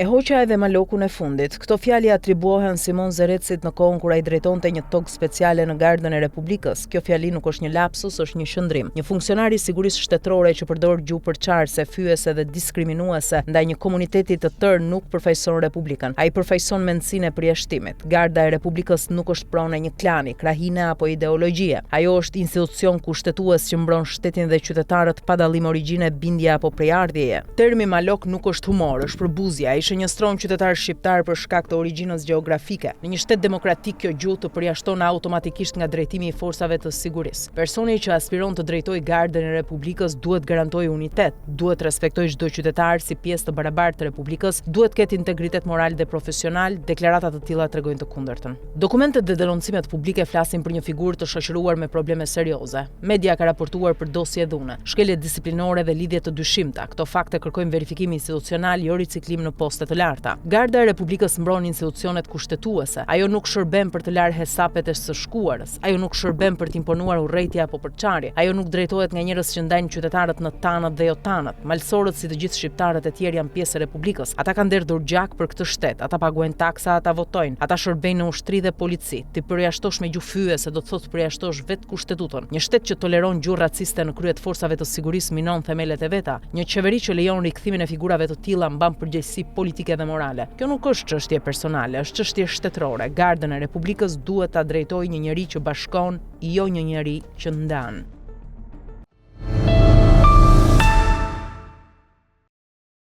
E hoqa edhe malokun e fundit. Këto fjalë atribuohen Simon Zerecit në kohën kur ai drejtonte një tokë speciale në Gardën e Republikës. Kjo fjali nuk është një lapsus, është një shëndrim. Një funksionar i sigurisë shtetërore që përdor gjuhë përçarëse, fyese dhe diskriminuese ndaj një komuniteti të tërë nuk përfaqëson Republikën. Ai përfaqëson mendsinë e përjashtimit. Garda e Republikës nuk është pronë e një klani, krahine apo ideologjie. Ajo është institucion kushtetues që mbron shtetin dhe qytetarët pa dallim origjine, bindje apo prejardhjeje. Termi malok nuk është humor, është përbuzje. Ai shënjestron qytetar shqiptar për shkak të origjinës gjeografike. Në një shtet demokratik kjo gjuhë të përjashton automatikisht nga drejtimi i forcave të sigurisë. Personi që aspiron të drejtojë Gardën e Republikës duhet garantojë unitet, duhet respektojë çdo qytetar si pjesë të barabartë të Republikës, duhet ketë integritet moral dhe profesional. Deklaratat të tilla tregojnë të kundërtën. Dokumentet dhe denoncimet publike flasin për një figurë të shoqëruar me probleme serioze. Media ka raportuar për dosje dhune, shkelje disiplinore dhe lidhje të dyshimta. Këto fakte kërkojnë verifikim institucional, jo riciklim në poste të larta. Garda e Republikës mbron institucionet kushtetuese. Ajo nuk shërben për të larë hesapet e së shkuarës. Ajo nuk shërben për të imponuar urrëtie apo përçarje. Ajo nuk drejtohet nga njerëz që ndajnë qytetarët në tanët dhe jo tanët. Malsorët si të gjithë shqiptarët e tjerë janë pjesë e Republikës. Ata kanë derdhur gjak për këtë shtet. Ata paguajnë taksa, ata votojnë. Ata shërbejnë në ushtri dhe polici. Ti përjashtosh me gjuhë fyese do të thotë përjashtosh vetë kushtetutën. Një shtet që toleron gjuhë raciste në krye të forcave të sigurisë minon themelet e veta. Një qeveri që lejon rikthimin e figurave të tilla mban përgjegjësi politike dhe morale. Kjo nuk është çështje personale, është çështje shtetërore. Gardën e Republikës duhet ta drejtojë një njeri që bashkon, jo një njeri që ndan.